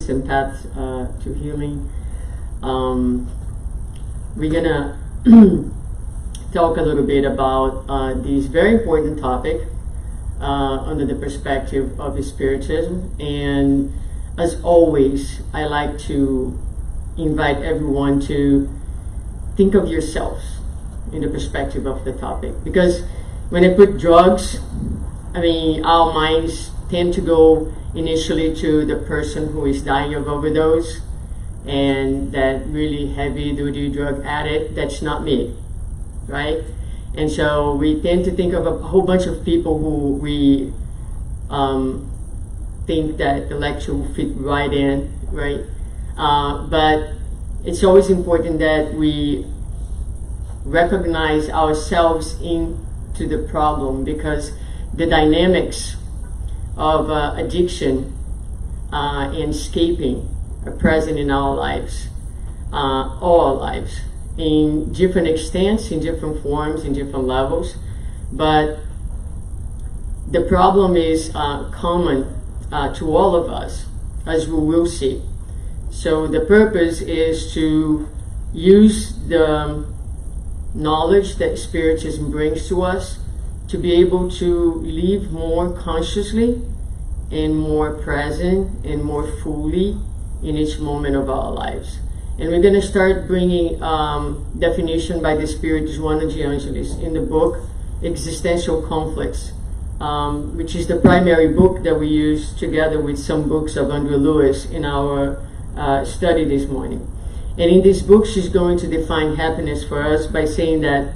and paths to healing. We're gonna talk a little bit about this very important topic under the perspective of Spiritism. And as always, I like to invite everyone to think of yourselves in the perspective of the topic, because when I put drugs, I mean, our minds tend to go initially to the person who is dying of overdose and that really heavy duty drug addict. That's not me, right? And so we tend to think of a whole bunch of people who we think that the lecture will fit right in, right? But it's always important that we recognize ourselves into the problem, because the dynamics of addiction and escaping are present in our lives, all our lives, in different extents, in different forms, in different levels. But the problem is common to all of us, as we will see. So the purpose is to use the knowledge that Spiritism brings to us to be able to live more consciously and more present and more fully in each moment of our lives. And we're going to start bringing definition by the Spiritist Juana de Angelis in the book Existential Conflicts, which is the primary book that we use together with some books of Andrew Lewis in our study this morning. And in this book, she's going to define happiness for us by saying that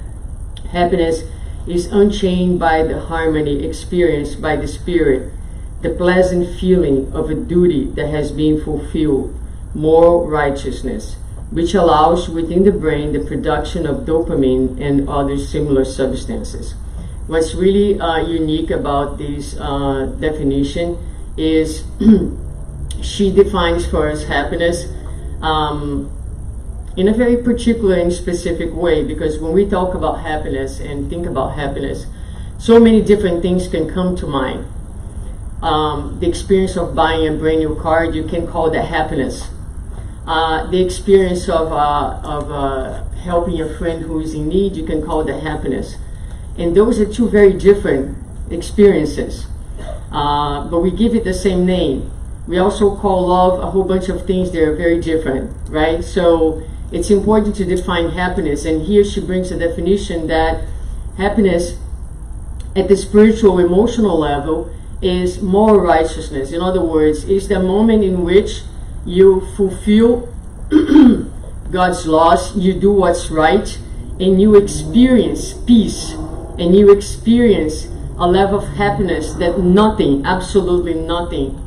happiness is unchained by the harmony experienced by the spirit, the pleasant feeling of a duty that has been fulfilled, moral righteousness, which allows within the brain the production of dopamine and other similar substances. What's really unique about this definition is she defines for us happiness in a very particular and specific way, because when we talk about happiness and think about happiness, so many different things can come to mind. The experience of buying a brand new car, you can call that happiness. The experience of helping a friend who is in need, you can call that happiness. And those are two very different experiences, but we give it the same name. We also call love a whole bunch of things that are very different, right? So it's important to define happiness, and here she brings a definition that happiness at the spiritual emotional level is moral righteousness. In other words, is the moment in which you fulfill God's laws, you do what's right, and you experience peace, and you experience a level of happiness that nothing, absolutely nothing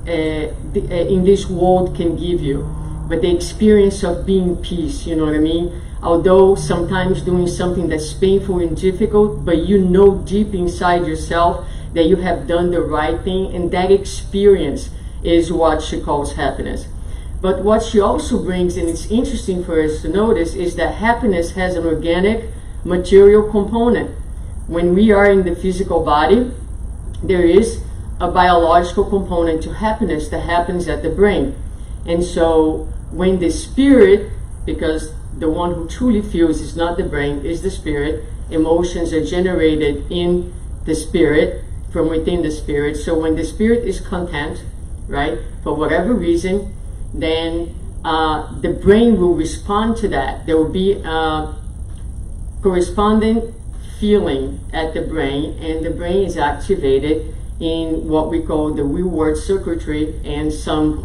in this world can give you. But the experience of being peace, you know what I mean? Although sometimes doing something that's painful and difficult, but you know deep inside yourself that you have done the right thing, and that experience is what she calls happiness. But what she also brings, and it's interesting for us to notice, is that happiness has an organic, material component. When we are in the physical body, there is a biological component to happiness that happens at the brain. And so when the spirit, because the one who truly feels is not the brain, is the spirit, emotions are generated in the spirit, from within the spirit. So when the spirit is content, right, for whatever reason, then the brain will respond to that. There will be a corresponding feeling at the brain, and the brain is activated in what we call the reward circuitry, and some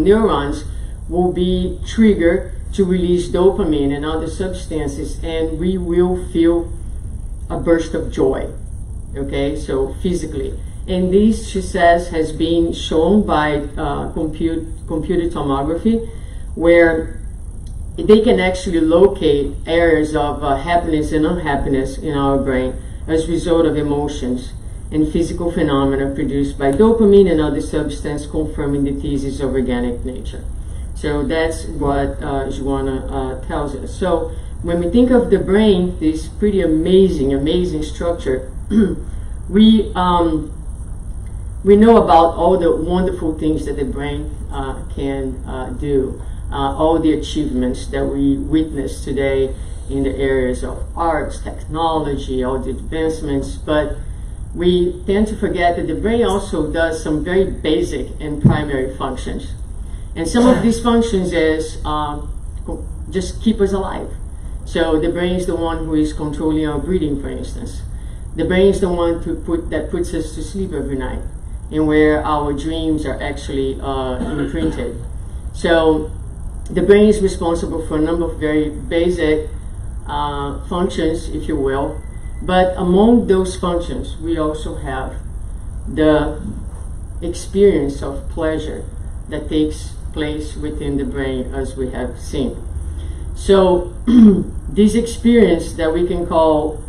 neurons will be triggered to release dopamine and other substances, and we will feel a burst of joy, okay, so physically. And this, she says, has been shown by computed tomography, where they can actually locate areas of happiness and unhappiness in our brain as a result of emotions and physical phenomena produced by dopamine and other substances, confirming the thesis of organic nature. So that's what Juana tells us. So when we think of the brain, this pretty amazing structure, we we know about all the wonderful things that the brain can do, all the achievements that we witness today in the areas of arts, technology, all the advancements, but we tend to forget that the brain also does some very basic and primary functions. And some of these functions is just keep us alive. So the brain is the one who is controlling our breathing, for instance. The brain is the one that puts us to sleep every night, and where our dreams are actually imprinted. So the brain is responsible for a number of very basic functions, if you will. But among those functions, we also have the experience of pleasure that takes place within the brain, as we have seen. So this experience that we can call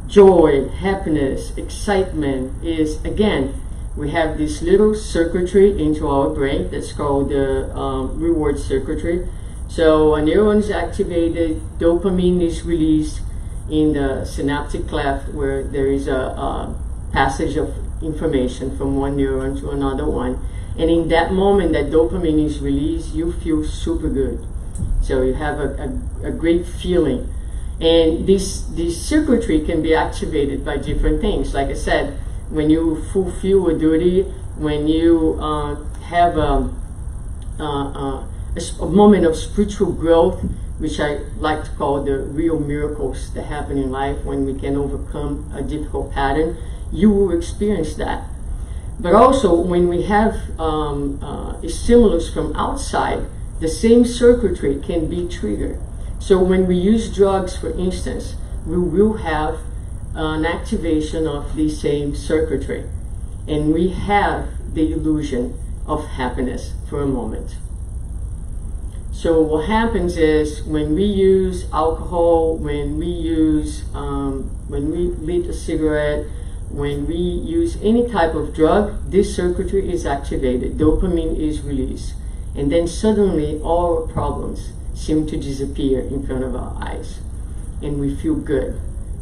joy, happiness, excitement is, again, we have this little circuitry into our brain that's called the reward circuitry. So a neuron is activated, dopamine is released in the synaptic cleft, where there is a passage of information from one neuron to another one. And in that moment that dopamine is released, you feel super good. So you have a great feeling. And this circuitry can be activated by different things. Like I said, when you fulfill a duty, when you have a moment of spiritual growth, which I like to call the real miracles that happen in life, when we can overcome a difficult pattern, you will experience that. But also, when we have stimulus from outside, the same circuitry can be triggered. So when we use drugs, for instance, we will have an activation of the same circuitry, and we have the illusion of happiness for a moment. So what happens is, when we use alcohol, when we lit a cigarette, when we use any type of drug, this circuitry is activated, dopamine is released, and then suddenly all our problems seem to disappear in front of our eyes, and we feel good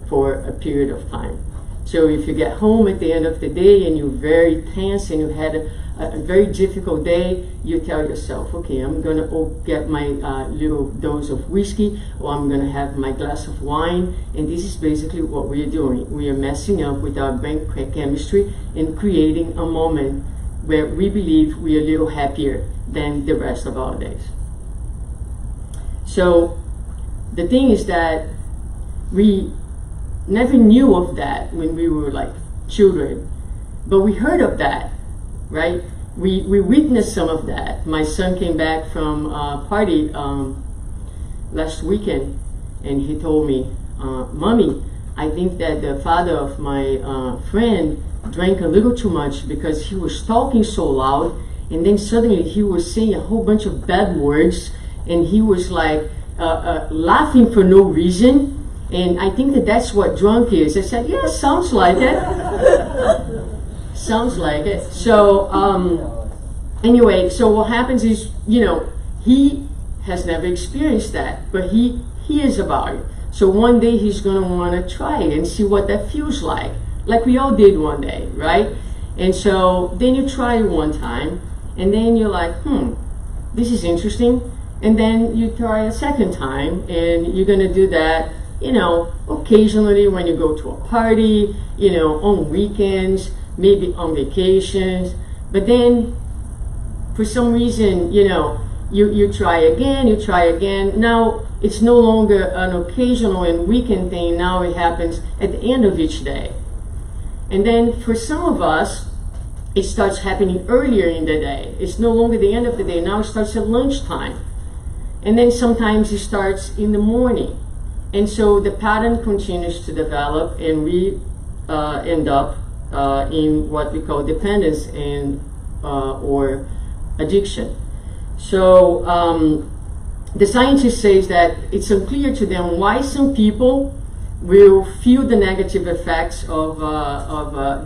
for a period of time. So if you get home at the end of the day and you're very tense and you had a very difficult day, you tell yourself, okay, I'm going to get my little dose of whiskey, or I'm going to have my glass of wine. And this is basically what we are doing. We are messing up with our brain chemistry and creating a moment where we believe we are a little happier than the rest of our days. So the thing is that we never knew of that when we were like children, but we heard of that, right? We witnessed some of that. My son came back from a party last weekend, and he told me, Mommy, I think that the father of my friend drank a little too much, because he was talking so loud, and then suddenly he was saying a whole bunch of bad words, and he was like laughing for no reason. And I think that that's what drunk is. I said, yeah, sounds like it. Sounds like it. So anyway, so what happens is, he has never experienced that, but he hears about it. So one day he's going to want to try it and see what that feels like we all did one day, right? And so then you try it one time, and then you're like, this is interesting. And then you try a second time, and you're going to do that, occasionally when you go to a party, on weekends, maybe on vacations. But then for some reason, you try again. Now it's no longer an occasional and weekend thing. Now it happens at the end of each day. And then for some of us, it starts happening earlier in the day. It's no longer the end of the day. Now it starts at lunchtime. And then sometimes it starts in the morning. And so the pattern continues to develop, and we end up in what we call dependence and or addiction. So the scientist says that it's unclear to them why some people will feel the negative effects of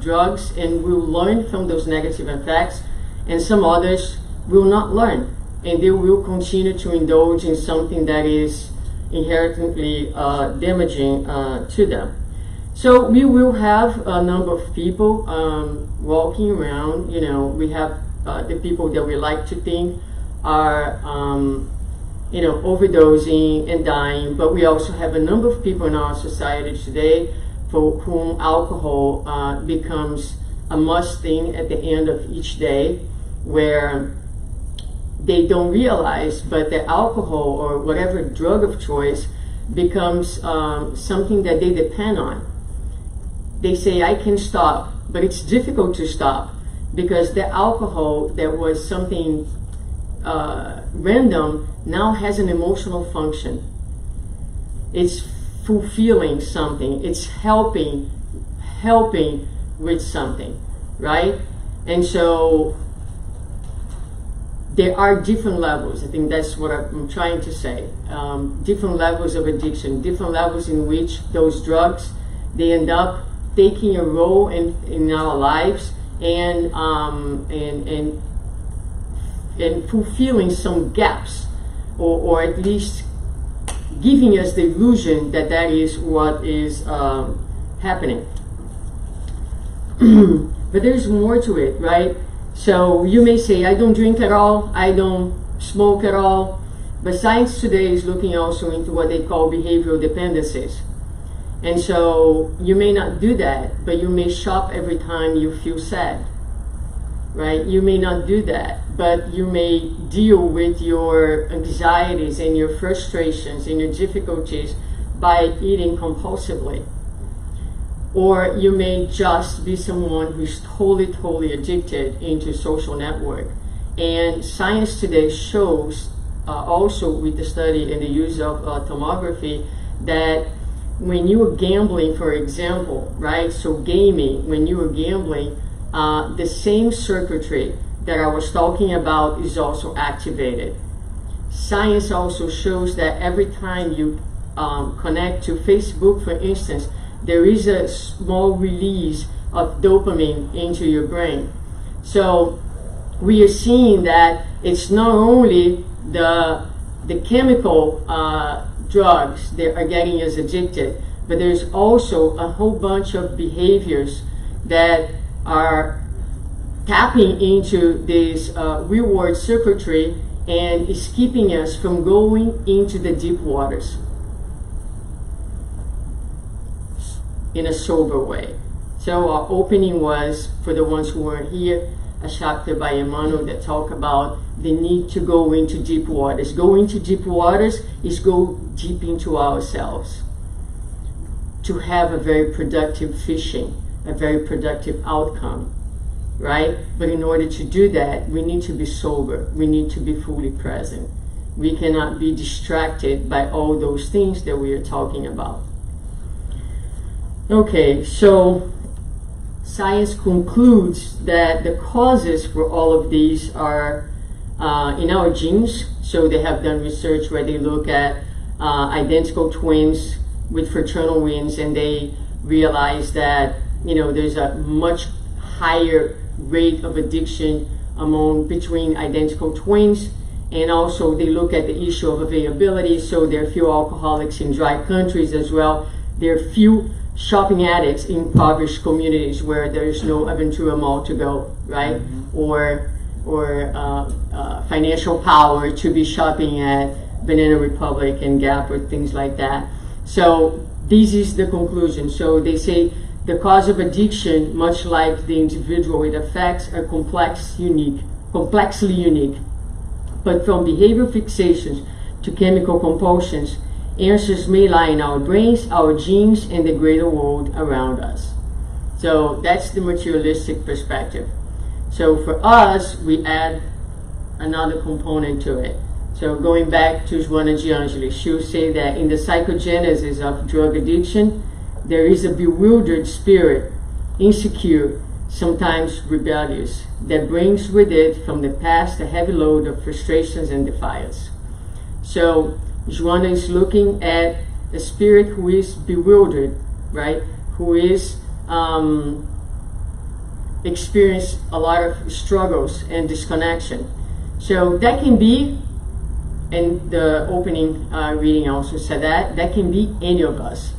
drugs and will learn from those negative effects, and some others will not learn, and they will continue to indulge in something that is inherently damaging to them. So we will have a number of people walking around. You know, we have the people that we like to think are, you know, overdosing and dying, but we also have a number of people in our society today for whom alcohol becomes a must thing at the end of each day, where they don't realize, but the alcohol or whatever drug of choice becomes something that they depend on. They say, I can stop, but it's difficult to stop because the alcohol that was something random now has an emotional function. It's fulfilling something. It's helping with something, right? And so there are different levels. I think that's what I'm trying to say. Different levels of addiction, different levels in which those drugs, they end up taking a role in our lives and fulfilling some gaps, or at least giving us the illusion that that is what is happening. But there's more to it, right? So you may say, I don't drink at all, I don't smoke at all, but science today is looking also into what they call behavioral dependencies. And so you may not do that, but you may shop every time you feel sad, right? You may not do that, but you may deal with your anxieties and your frustrations and your difficulties by eating compulsively. Or you may just be someone who's totally addicted into social network. And science today shows, also with the study and the use of tomography, that when you are gambling, for example, right? So gaming, when you are gambling, the same circuitry that I was talking about is also activated. Science also shows that every time you connect to Facebook, for instance, there is a small release of dopamine into your brain. So we are seeing that it's not only the chemical drugs that are getting us addicted, but there's also a whole bunch of behaviors that are tapping into this reward circuitry and is keeping us from going into the deep waters in a sober way. So our opening was, for the ones who weren't here, a chapter by Emmanuel that talk about the need to go into deep waters. Go into deep waters is go deep into ourselves to have a very productive fishing, a very productive outcome, right? But in order to do that, we need to be sober. We need to be fully present. We cannot be distracted by all those things that we are talking about. Okay, so science concludes that the causes for all of these are in our genes. So they have done research where they look at identical twins with fraternal twins, and they realize that, you know, there's a much higher rate of addiction between identical twins. And also they look at the issue of availability. So there are few alcoholics in dry countries as well. There are few shopping addicts in impoverished communities where there is no Aventura Mall to go, right? Or financial power to be shopping at Banana Republic and Gap or things like that. So this is the conclusion. So they say the cause of addiction, much like the individual it affects, are complexly unique. But from behavioral fixations to chemical compulsions, answers may lie in our brains, our genes, and the greater world around us. So that's the materialistic perspective. So for us, we add another component to it. So going back to Suzana Giangeli, she'll say that in the psychogenesis of drug addiction, there is a bewildered spirit, insecure, sometimes rebellious, that brings with it from the past a heavy load of frustrations and defiance. So Joanna is looking at a spirit who is bewildered, right? Who is experienced a lot of struggles and disconnection. So that can be, and the opening reading also said that can be any of us.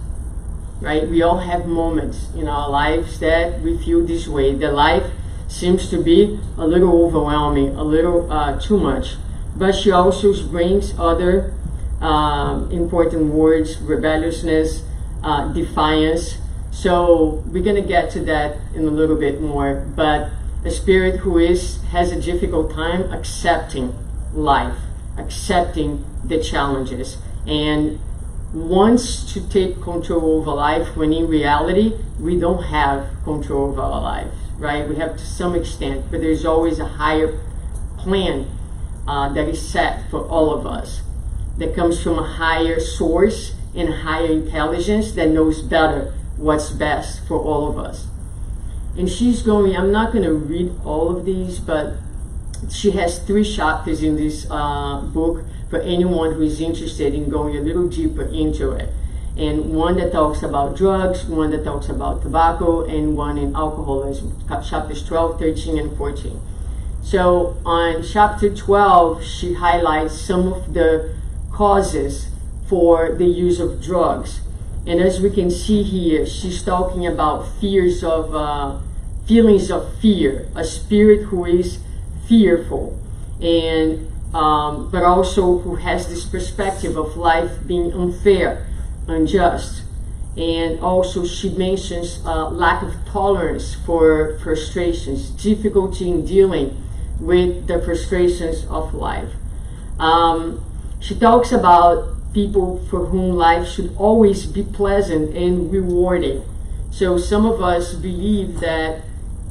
right? We all have moments in our lives that we feel this way. The life seems to be a little overwhelming, a little too much. But she also brings other important words: rebelliousness, defiance. So we're gonna get to that in a little bit more. But a spirit who has a difficult time accepting life, accepting the challenges, and wants to take control over life, when in reality we don't have control over our lives, right? We have to some extent, but there's always a higher plan that is set for all of us, that comes from a higher source and higher intelligence that knows better what's best for all of us. And she's going, I'm not going to read all of these, but she has 3 chapters in this book for anyone who is interested in going a little deeper into it. And one that talks about drugs, one that talks about tobacco, and one in alcoholism, chapters 12, 13, and 14. So on chapter 12, she highlights some of the causes for the use of drugs. And as we can see here, she's talking about feelings of fear, a spirit who is fearful, and but also who has this perspective of life being unfair, unjust. And also she mentions lack of tolerance for frustrations, difficulty in dealing with the frustrations of life. She talks about people for whom life should always be pleasant and rewarding. So some of us believe that,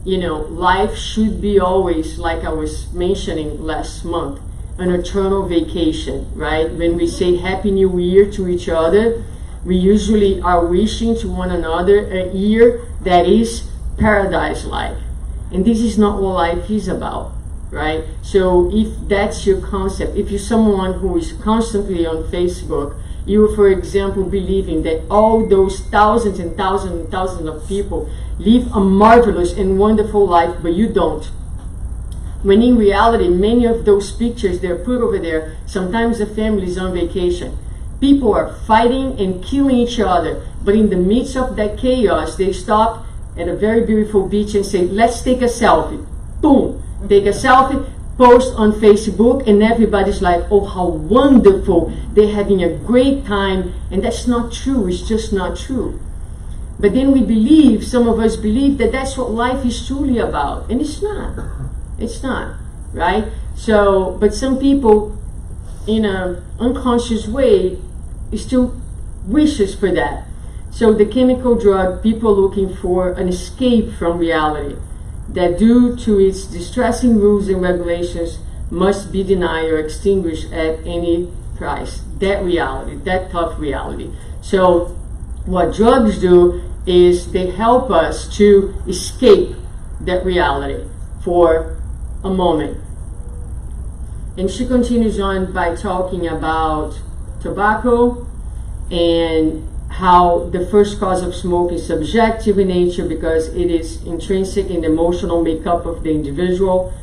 life should be always, like I was mentioning last month, an eternal vacation, right? When we say Happy New Year to each other, we usually are wishing to one another a year that is paradise-like. And this is not what life is about, right? So if that's your concept, if you're someone who is constantly on Facebook, you, for example, believing that all those thousands and thousands and thousands of people live a marvelous and wonderful life, but you don't. When in reality, many of those pictures they're put over there, sometimes the family is on vacation. People are fighting and killing each other, but in the midst of that chaos, they stop at a very beautiful beach and say, let's take a selfie. Boom, take a selfie, post on Facebook, and everybody's like, oh, how wonderful, they're having a great time. And that's not true. It's just not true. But then we believe, some of us believe, that that's what life is truly about, and it's not. It's not, right? So, but some people, in an unconscious way, still wishes for that. So the chemical drug, people looking for an escape from reality, that due to its distressing rules and regulations must be denied or extinguished at any price. That reality, that tough reality. So what drugs do is they help us to escape that reality for a moment. And she continues on by talking about tobacco and how the first cause of smoke is subjective in nature because it is intrinsic in the emotional makeup of the individual.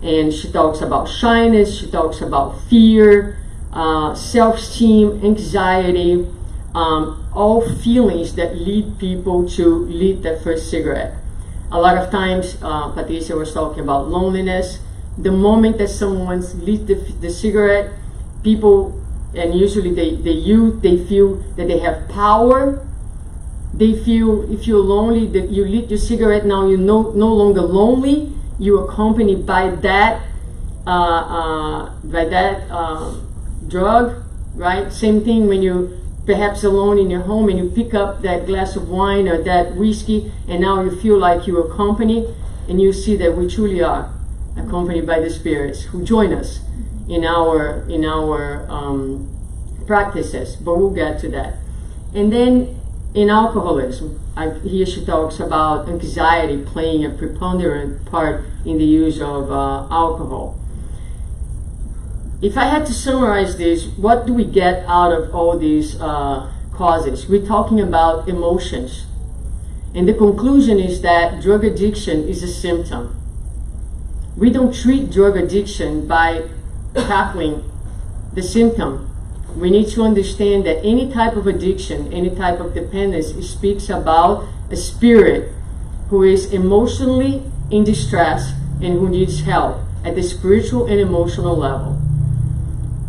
And she talks about shyness, she talks about fear, self-esteem, anxiety, all feelings that lead people to lit their first cigarette. A lot of times, Patricia was talking about loneliness. The moment that someone's lit the cigarette, people, and usually the youth, they feel that they have power. They feel, if you're lonely, that you lit your cigarette, now you're no longer lonely. You're accompanied by that drug, right? Same thing when you perhaps alone in your home and you pick up that glass of wine or that whiskey, and now you feel like you're accompanied, and you see that we truly are accompanied by the spirits who join us in our practices. But we'll get to that. And then in alcoholism, here she talks about anxiety playing a preponderant part in the use of alcohol. If I had to summarize this, what do we get out of all these causes? We're talking about emotions. And the conclusion is that drug addiction is a symptom. We don't treat drug addiction by tackling the symptom we need to understand that any type of addiction, any type of dependence, it speaks about a spirit who is emotionally in distress and who needs help at the spiritual and emotional level.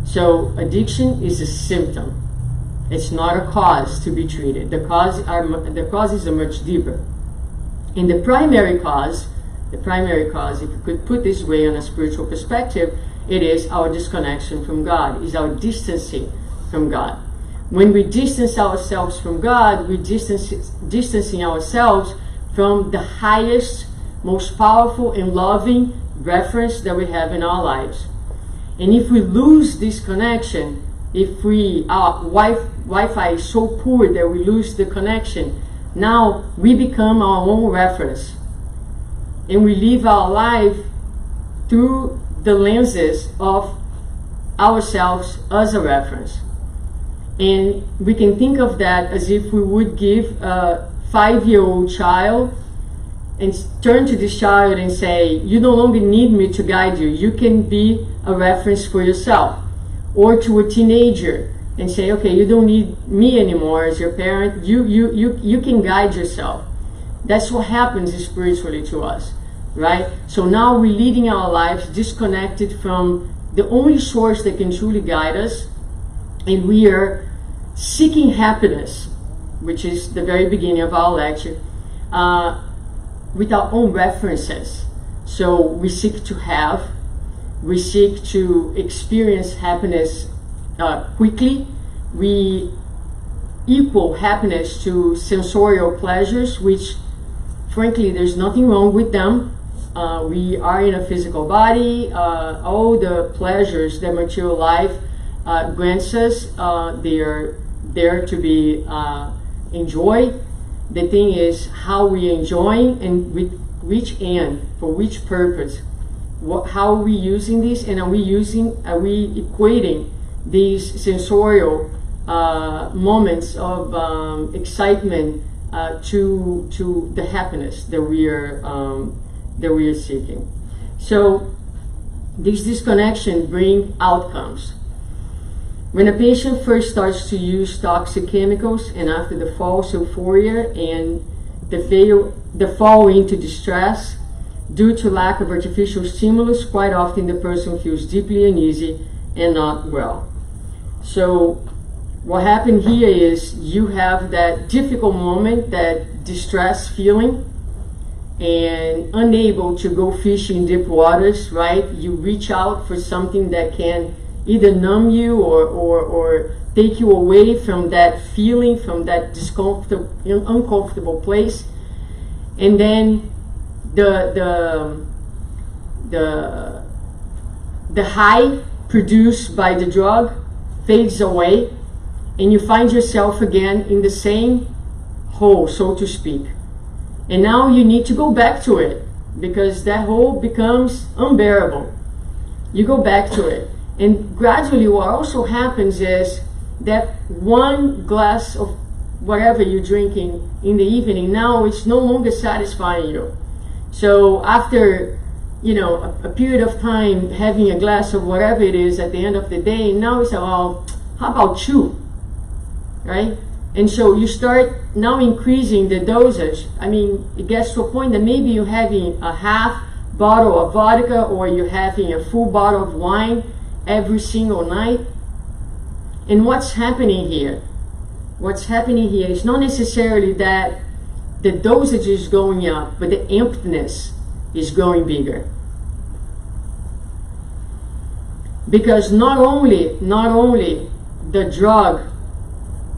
So addiction is a symptom. It's not a cause to be treated. The causes are much deeper. And the primary cause, if you could put this way on a spiritual perspective, it is our disconnection from God, is our distancing from God. When we distance ourselves from God, we're distancing ourselves from the highest, most powerful and loving reference that we have in our lives. And if we lose this connection, if our Wi-Fi is so poor that we lose the connection, now we become our own reference. And we live our life through the lenses of ourselves as a reference. And we can think of that as if we would give a 5-year-old child and turn to this child and say, you no longer need me to guide you. You can be a reference for yourself. Or to a teenager and say, okay, you don't need me anymore as your parent. You can guide yourself. That's what happens spiritually to us, right? So now we're leading our lives disconnected from the only source that can truly guide us, and we are seeking happiness, which is the very beginning of our lecture, with our own references. So we seek to have, we seek to experience happiness quickly. We equal happiness to sensorial pleasures, which frankly there's nothing wrong with them. We are in a physical body. All the pleasures that material life grants us, they are there to be enjoyed. The thing is how we enjoy and with which end, for which purpose. How are we using this, and are we equating these sensorial moments of excitement to the happiness that we are seeking? So this disconnection brings outcomes. When a patient first starts to use toxic chemicals, and after the false euphoria and the fall into distress due to lack of artificial stimulus, quite often the person feels deeply uneasy and not well. So what happened here is you have that difficult moment, that distress feeling, and unable to go fishing in deep waters, right? You reach out for something that can either numb you or take you away from that feeling, from that uncomfortable place. And then the high produced by the drug fades away, and you find yourself again in the same hole, so to speak. And now you need to go back to it because that hole becomes unbearable. You go back to it, and gradually what also happens is that one glass of whatever you're drinking in the evening, now it's no longer satisfying you. So after a period of time having a glass of whatever it is at the end of the day, now it's well, how about 2, right? And so you start now increasing the dosage. I mean, it gets to a point that maybe you're having a half bottle of vodka or you're having a full bottle of wine every single night. And what's happening here? What's happening here is not necessarily that the dosage is going up, but the emptiness is growing bigger. Because not only the drug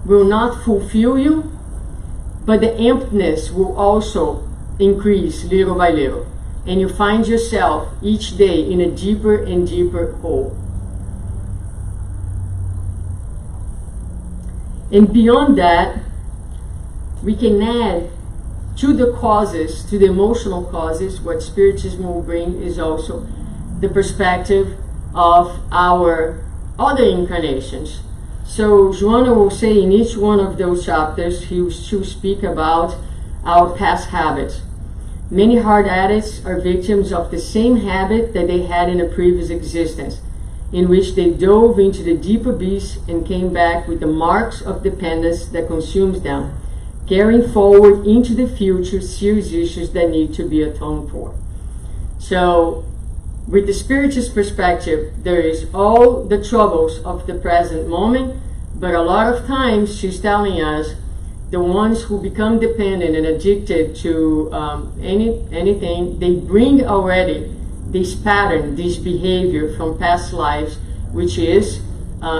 will not fulfill you, but the emptiness will also increase little by little. And you find yourself each day in a deeper and deeper hole. And beyond that, we can add to the causes, to the emotional causes, what Spiritism will bring is also the perspective of our other incarnations. So Joanna will say in each one of those chapters, he will speak about our past habits. Many hard addicts are victims of the same habit that they had in a previous existence. in which they dove into the deep abyss and came back with the marks of dependence that consumes them, carrying forward into the future serious issues that need to be atoned for. So, with the Spiritist perspective, there is all the troubles of the present moment, but a lot of times she's telling us the ones who become dependent and addicted to anything, they bring already this pattern, this behavior from past lives, which is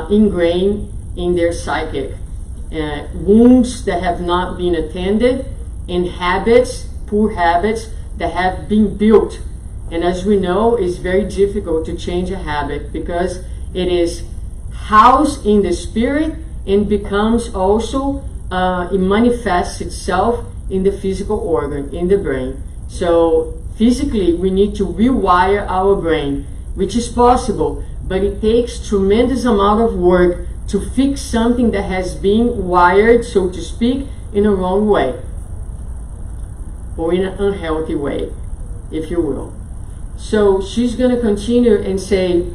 ingrained in their psychic. Wounds that have not been attended, and habits, poor habits that have been built. And as we know, it's very difficult to change a habit because it is housed in the spirit and becomes also, it manifests itself in the physical organ, in the brain. So physically, we need to rewire our brain, which is possible, but it takes tremendous amount of work to fix something that has been wired, so to speak, in a wrong way, or in an unhealthy way, if you will. So she's going to continue and say,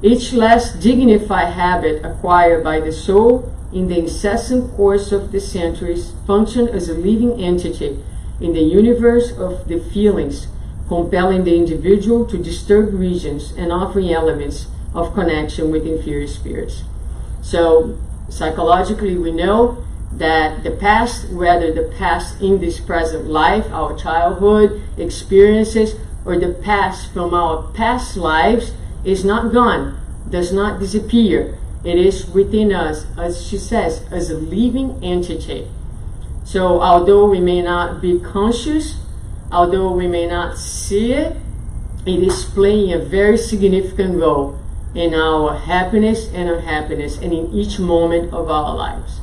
each less dignified habit acquired by the soul in the incessant course of the centuries function as a living entity in the universe of the feelings, compelling the individual to disturb regions and offering elements of connection with inferior spirits. So psychologically we know that the past, whether the past in this present life, our childhood experiences, or the past from our past lives, is not gone, does not disappear. It is within us, as she says, as a living entity. So although we may not be conscious, although we may not see it, it is playing a very significant role in our happiness and unhappiness and in each moment of our lives.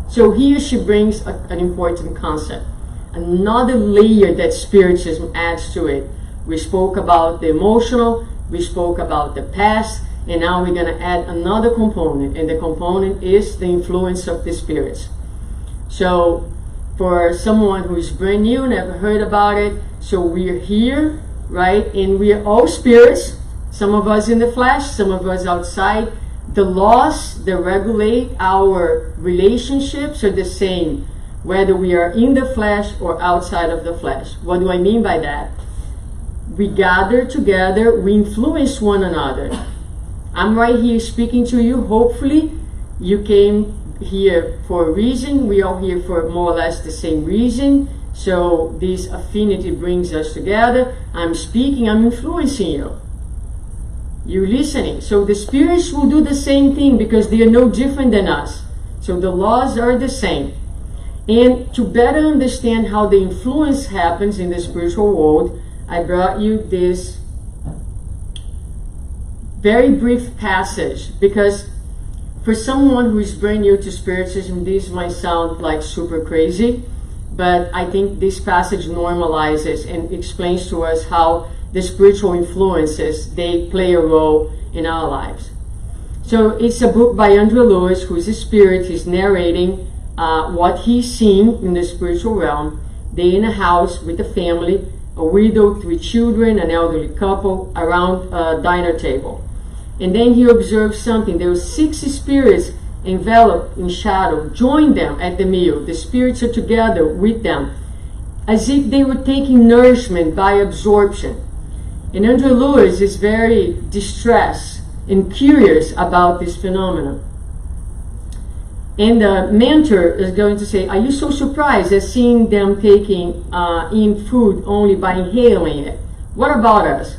So here she brings an important concept, another layer that Spiritism adds to it. We spoke about the emotional, we spoke about the past, and now we're going to add another component, and the component is the influence of the spirits. So for someone who is brand new, never heard about it, so we're here, right, and we are all spirits, some of us in the flesh, some of us outside. The laws that regulate our relationships are the same, whether we are in the flesh or outside of the flesh. What do I mean by that? We gather together, we influence one another. I'm right here speaking to you. Hopefully you came here for a reason. We are here for more or less the same reason. So this affinity brings us together. I'm speaking, I'm influencing you. You're listening. So the spirits will do the same thing because they are no different than us. So the laws are the same. And to better understand how the influence happens in the spiritual world, I brought you this very brief passage, because for someone who is brand new to Spiritism, this might sound like super crazy, but I think this passage normalizes and explains to us how the spiritual influences, they play a role in our lives. So it's a book by Andrew Lewis, who is a spirit. He's narrating what he's seen in the spiritual realm. They're in a house with a family, a widow, 3 children, an elderly couple around a diner table. And then he observed something. There were 6 spirits enveloped in shadow, joined them at the meal. The spirits are together with them, as if they were taking nourishment by absorption. And Andrew Lewis is very distressed and curious about this phenomenon. And the mentor is going to say, are you so surprised at seeing them taking in food only by inhaling it? What about us?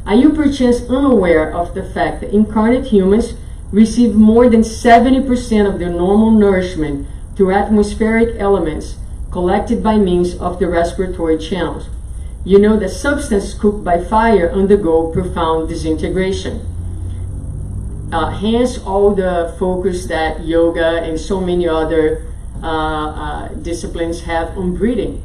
Are you perchance unaware of the fact that incarnate humans receive more than 70% of their normal nourishment through atmospheric elements collected by means of the respiratory channels? You know that substances cooked by fire undergo profound disintegration. Hence all the focus that yoga and so many other disciplines have on breathing,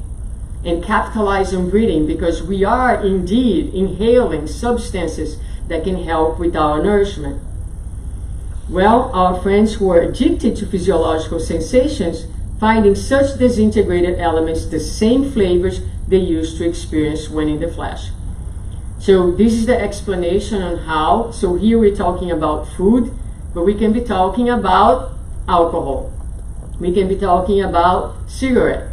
and capitalize on breathing, because we are indeed inhaling substances that can help with our nourishment. Well, our friends who are addicted to physiological sensations find in such disintegrated elements the same flavors they used to experience when in the flesh. So this is the explanation on how. So here we're talking about food, but we can be talking about alcohol. We can be talking about cigarette.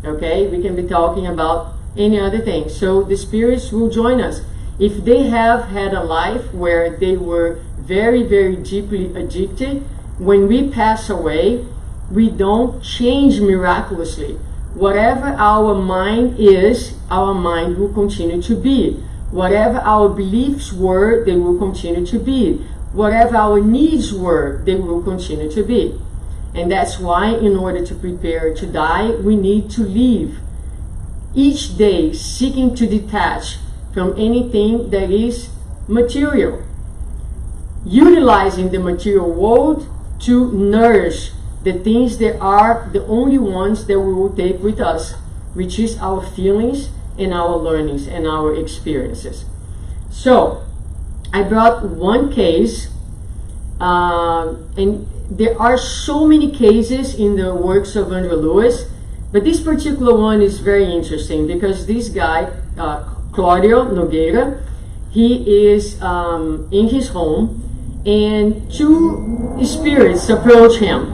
Okay? We can be talking about any other thing. So the spirits will join us. If they have had a life where they were very, very deeply addicted, when we pass away, we don't change miraculously. Whatever our mind is, our mind will continue to be. Whatever our beliefs were, they will continue to be. Whatever our needs were, they will continue to be. And that's why, in order to prepare to die, we need to live each day seeking to detach from anything that is material, utilizing the material world to nourish the things that are the only ones that we will take with us, which is our feelings and our learnings and our experiences. So I brought one case, and there are so many cases in the works of Andrew Lewis, but this particular one is very interesting because this guy, Claudio Nogueira, he is in his home, and two spirits approach him,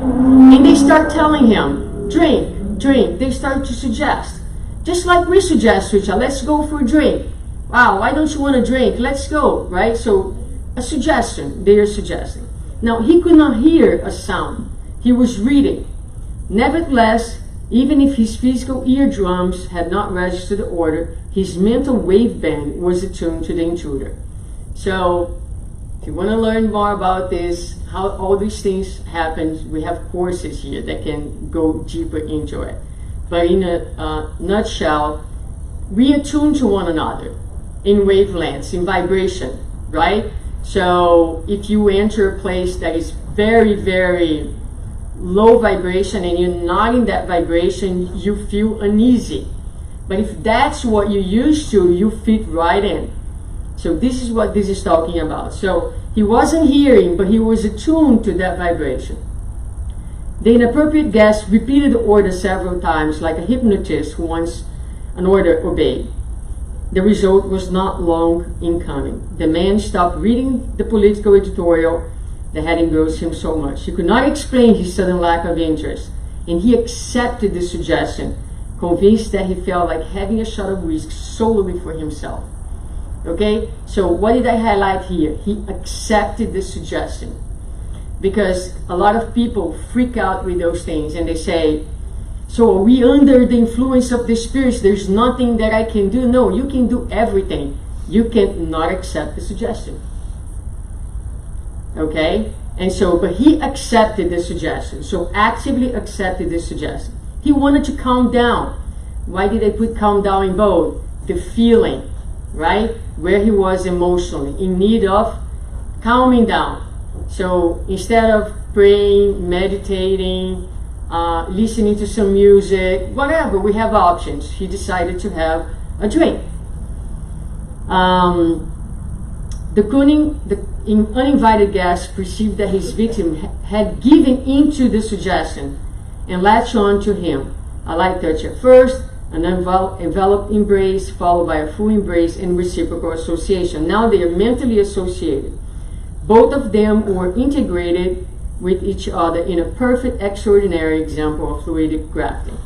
and they start telling him, drink, drink. They start to suggest, just like we suggest to each other, let's go for a drink. Wow, why don't you want to drink? Let's go, right? So a suggestion, they are suggesting. Now, he could not hear a sound. He was reading. Nevertheless, even if his physical eardrums had not registered the order, his mental waveband was attuned to the intruder. So, if you want to learn more about this, how all these things happen, we have courses here that can go deeper into it. But in a nutshell, we attune to one another in wavelengths, in vibration, right? So if you enter a place that is very, very low vibration and you're not in that vibration, you feel uneasy. But if that's what you're used to, you fit right in. So this is what this is talking about. So he wasn't hearing, but he was attuned to that vibration. The inappropriate guest repeated the order several times, like a hypnotist who wants an order obeyed. The result was not long in coming. The man stopped reading the political editorial that had engrossed him so much. He could not explain his sudden lack of interest, and he accepted the suggestion, convinced that he felt like having a shot of whiskey solely for himself. Okay, so what did I highlight here? He accepted the suggestion, because a lot of people freak out with those things and they say, so are we under the influence of the spirits? There's nothing that I can do. No, you can do everything. You can not accept the suggestion. Okay, and so, but he accepted the suggestion, so actively accepted the suggestion. He wanted to calm down. Why did I put calm down in bold? The feeling, right? Where he was emotionally in need of calming down. So instead of praying, meditating, listening to some music, whatever, we have options. He decided to have a drink. The uninvited guest perceived that his victim had given into the suggestion and latched on to him. A light touch at first, an enveloped embrace, followed by a full embrace and reciprocal association. Now they are mentally associated. Both of them were integrated with each other in a perfect, extraordinary example of fluidic grafting.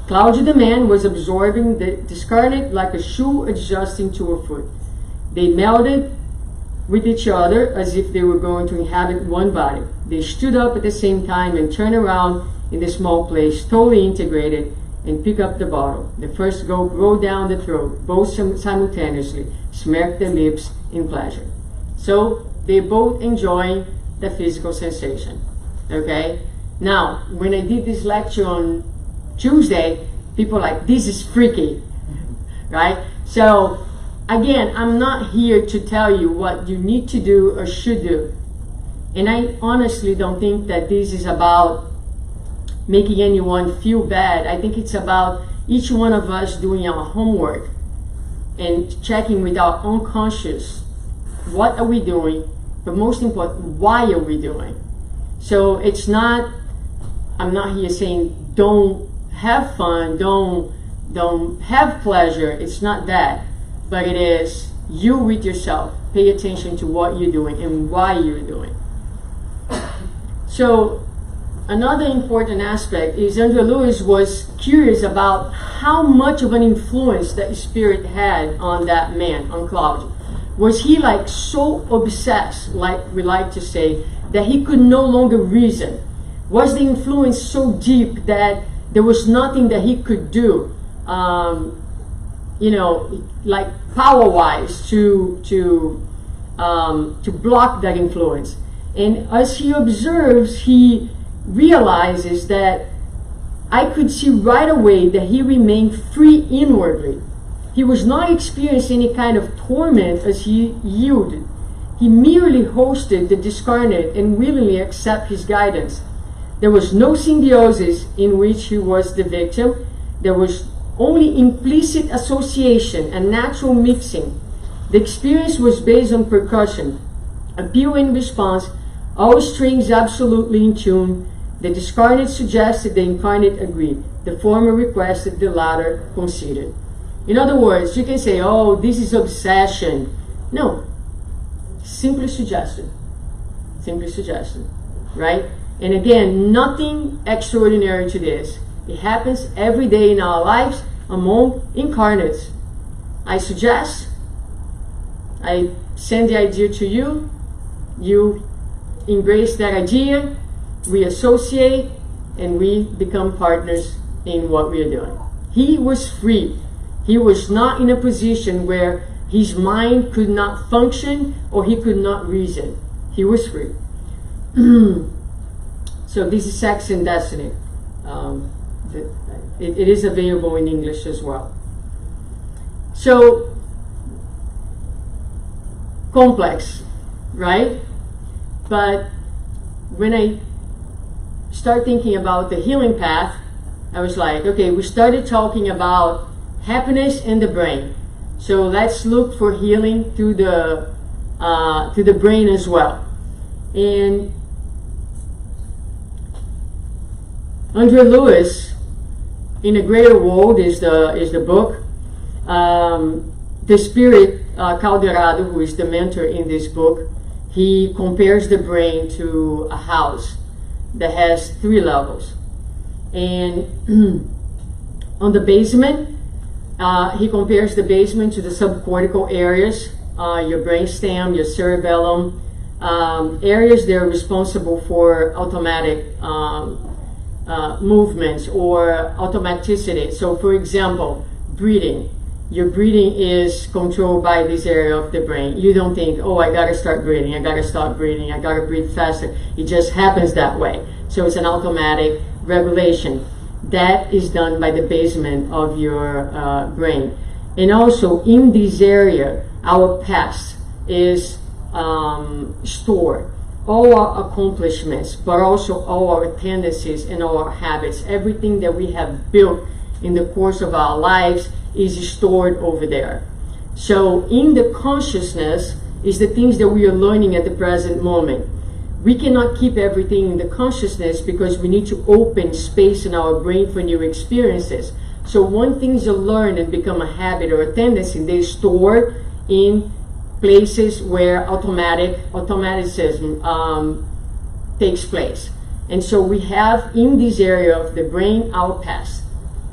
Claudio the man was absorbing the discarnate like a shoe adjusting to a foot. They melded with each other as if they were going to inhabit one body. They stood up at the same time and turned around in the small place, totally integrated, and picked up the bottle. The first gulp rolled down the throat, both simultaneously, smacked their lips in pleasure. So they both enjoying the physical sensation. Okay? Now, when I did this lecture on Tuesday, people are like, this is freaky. Right? So, again, I'm not here to tell you what you need to do or should do. And I honestly don't think that this is about making anyone feel bad. I think it's about each one of us doing our homework and checking with our unconscious, what are we doing? But most important, why are we doing? So it's not, I'm not here saying don't have fun, don't have pleasure. It's not that. But it is, You with yourself, pay attention to what you're doing and why you're doing. So another important aspect is Andrew Lewis was curious about how much of an influence that spirit had on that man, on Claudio. Was he like so obsessed, like we like to say, that he could no longer reason? Was the influence so deep that there was nothing that he could do, like power-wise to block that influence? And as he observes, he realizes that I could see right away that he remained free inwardly. He was not experiencing any kind of torment as he yielded. He merely hosted the discarnate and willingly accepted his guidance. There was no symbiosis in which he was the victim. There was only implicit association and natural mixing. The experience was based on percussion, appeal and response, all strings absolutely in tune. The discarnate suggested, the incarnate agreed. The former requested, the latter conceded. In other words, you can say, oh, this is obsession. No, simply suggestion. Simply suggestion, right? And again, nothing extraordinary to this. It happens every day in our lives among incarnates. I suggest, I send the idea to you, you embrace that idea, we associate, and we become partners in what we are doing. He was free. He was not in a position where his mind could not function or he could not reason. He was free. So this is Sex and Destiny. It is available in English as well. So, complex, right? But when I start thinking about the healing path, I was like, okay, we started talking about happiness in the brain. So let's look for healing through the brain as well. And Andrew Lewis, In a Greater World is the book. The spirit, Calderado, who is the mentor in this book, he compares the brain to a house that has 3 levels. And on the basement, he compares the basement to the subcortical areas, your brainstem, your cerebellum, areas that are responsible for automatic movements or automaticity. So for example, breathing. Your breathing is controlled by this area of the brain. You don't think, oh, I gotta start breathing, I gotta stop breathing, I gotta breathe faster. It just happens that way. So it's an automatic regulation. That is done by the basement of your brain. And also in this area, our past is stored. All our accomplishments, but also all our tendencies and all our habits, everything that we have built in the course of our lives is stored over there. So in the consciousness is the things that we are learning at the present moment. We cannot keep everything in the consciousness because we need to open space in our brain for new experiences. So when things are learned and become a habit or a tendency, they store in places where automaticism takes place. And so we have in this area of the brain our past.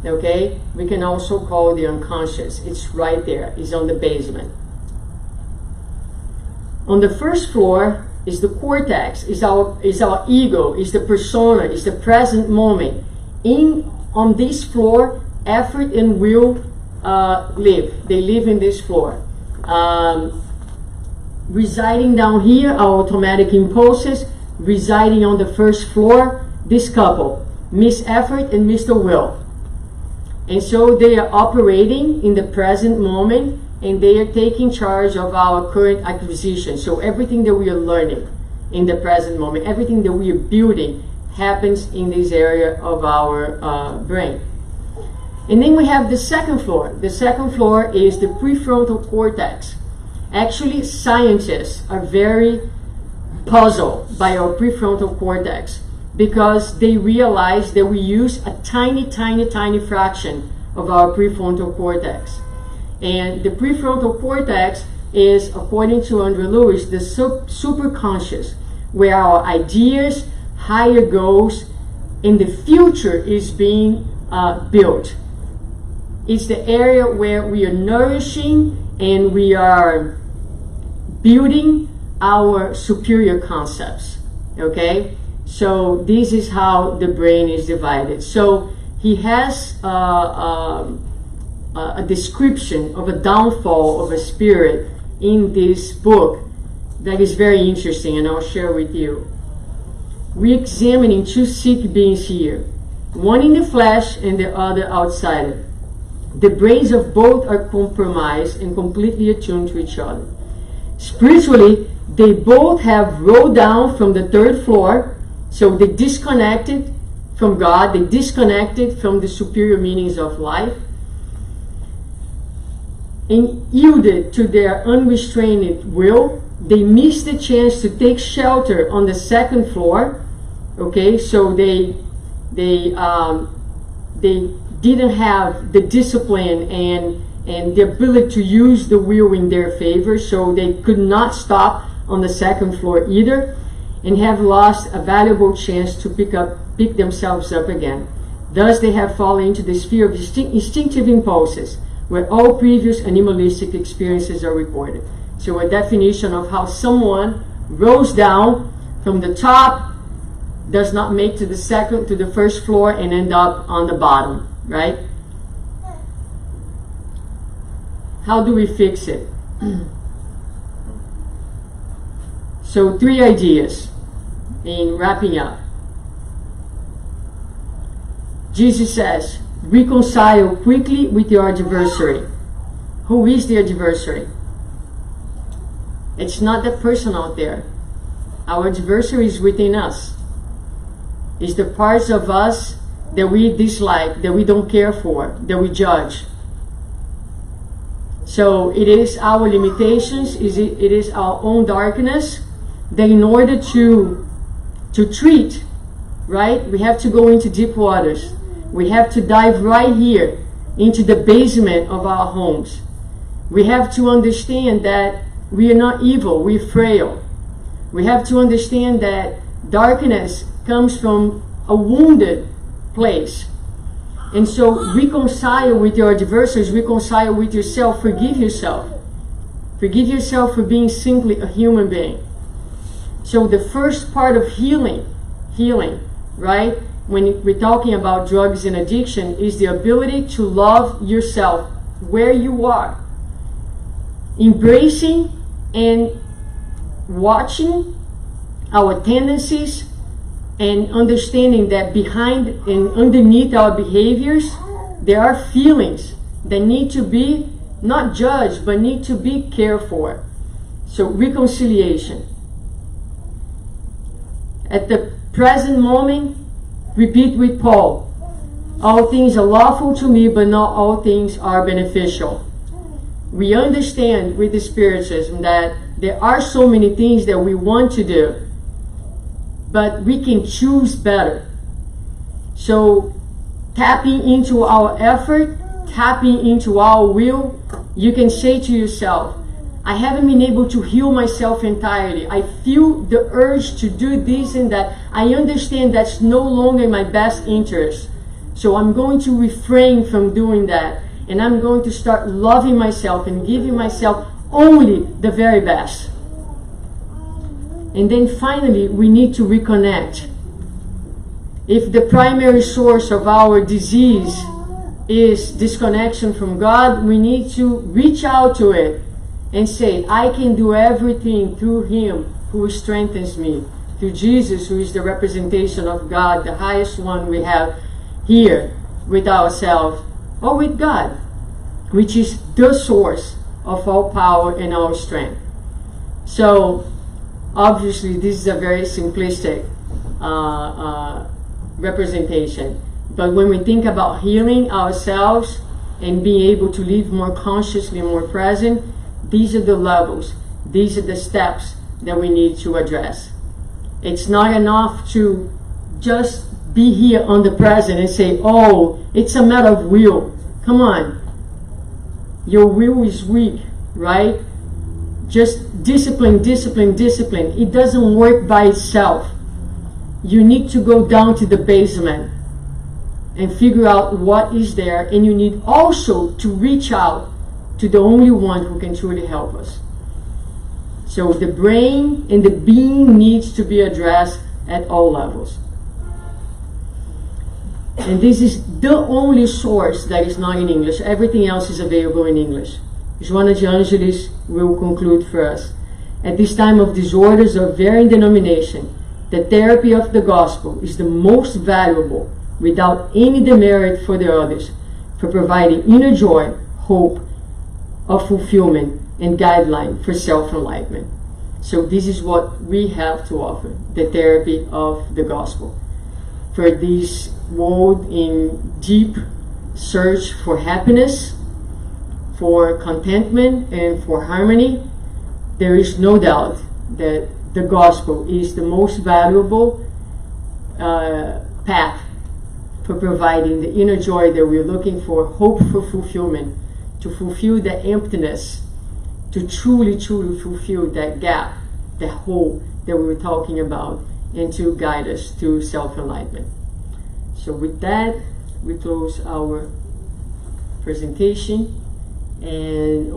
Okay? We can also call the unconscious. It's right there. It's on the basement. On the first floor is the cortex, is our ego, is the persona, is the present moment. On this floor, effort and will live. They live in this floor. Residing down here are automatic impulses. Residing on the first floor, this couple, Miss Effort and Mr. Will. And so they are operating in the present moment, and they are taking charge of our current acquisition. So everything that we are learning in the present moment, everything that we are building happens in this area of our brain. And then we have the second floor. The second floor is the prefrontal cortex. Actually, scientists are very puzzled by our prefrontal cortex because they realize that we use a tiny fraction of our prefrontal cortex. And the prefrontal cortex is, according to Andrew Lewis, the superconscious, where our ideas, higher goals, and the future is being built. It's the area where we are nourishing and we are building our superior concepts. Okay? So this is how the brain is divided. So he has a description of a downfall of a spirit in this book that is very interesting, and I'll share with you. We're examining two sick beings here, one in the flesh and the other outside it. The brains of both are compromised and completely attuned to each other. Spiritually, they both have rolled down from the third floor, so they disconnected from God, they disconnected from the superior meanings of life, and yielded to their unrestrained will. They missed the chance to take shelter on the second floor. Okay, so they didn't have the discipline and the ability to use the will in their favor, so they could not stop on the second floor either, and have lost a valuable chance to pick themselves up again. Thus they have fallen into the sphere of instinctive impulses, where all previous animalistic experiences are recorded. So a definition of how someone rose down from the top, does not make to the first floor, and end up on the bottom, right? How do we fix it? So 3 ideas in wrapping up. Jesus says, reconcile quickly with your adversary. Who is the adversary? It's not that person out there. Our adversary is within us. It's the parts of us that we dislike, that we don't care for, that we judge. So it is our limitations, it is our own darkness, that in order to treat, right, we have to go into deep waters. We have to dive right here into the basement of our homes. We have to understand that we are not evil, we're frail. We have to understand that darkness comes from a wounded place. And so reconcile with your adversaries, reconcile with yourself, forgive yourself. Forgive yourself for being simply a human being. So the first part of healing, right? When we're talking about drugs and addiction, is the ability to love yourself where you are. Embracing and watching our tendencies and understanding that behind and underneath our behaviors, there are feelings that need to be not judged, but need to be cared for. So reconciliation. At the present moment, repeat with Paul, all things are lawful to me, but not all things are beneficial. We understand with the Spiritism that there are so many things that we want to do, but we can choose better. So tapping into our effort, tapping into our will, you can say to yourself, I haven't been able to heal myself entirely. I feel the urge to do this and that. I understand that's no longer in my best interest. So I'm going to refrain from doing that. And I'm going to start loving myself and giving myself only the very best. And then finally, we need to reconnect. If the primary source of our disease is disconnection from God, we need to reach out to it and say, I can do everything through Him who strengthens me, through Jesus, who is the representation of God, the highest one we have here with ourselves, or with God, which is the source of all power and all strength. So, obviously, this is a very simplistic representation. But when we think about healing ourselves and being able to live more consciously, more present, these are the levels, these are the steps that we need to address. It's not enough to just be here on the present and say, oh, it's a matter of will. Come on. Your will is weak, right? just discipline, discipline, discipline. It doesn't work by itself. You need to go down to the basement and figure out what is there, and you need also to reach out to the only one who can truly help us. So the brain and the being needs to be addressed at all levels. And this is the only source that is not in English. Everything else is available in English. Joana de Angelis will conclude for us. At this time of disorders of varying denomination, the therapy of the gospel is the most valuable, without any demerit for the others, for providing inner joy, hope of fulfillment, and guideline for self-enlightenment. So this is what we have to offer, the therapy of the gospel. For this world in deep search for happiness, for contentment, and for harmony, there is no doubt that the gospel is the most valuable path for providing the inner joy that we're looking for, hope for fulfillment, to fulfill the emptiness, to truly, truly fulfill that gap, that hole that we were talking about, and to guide us to self-enlightenment. So with that, we close our presentation and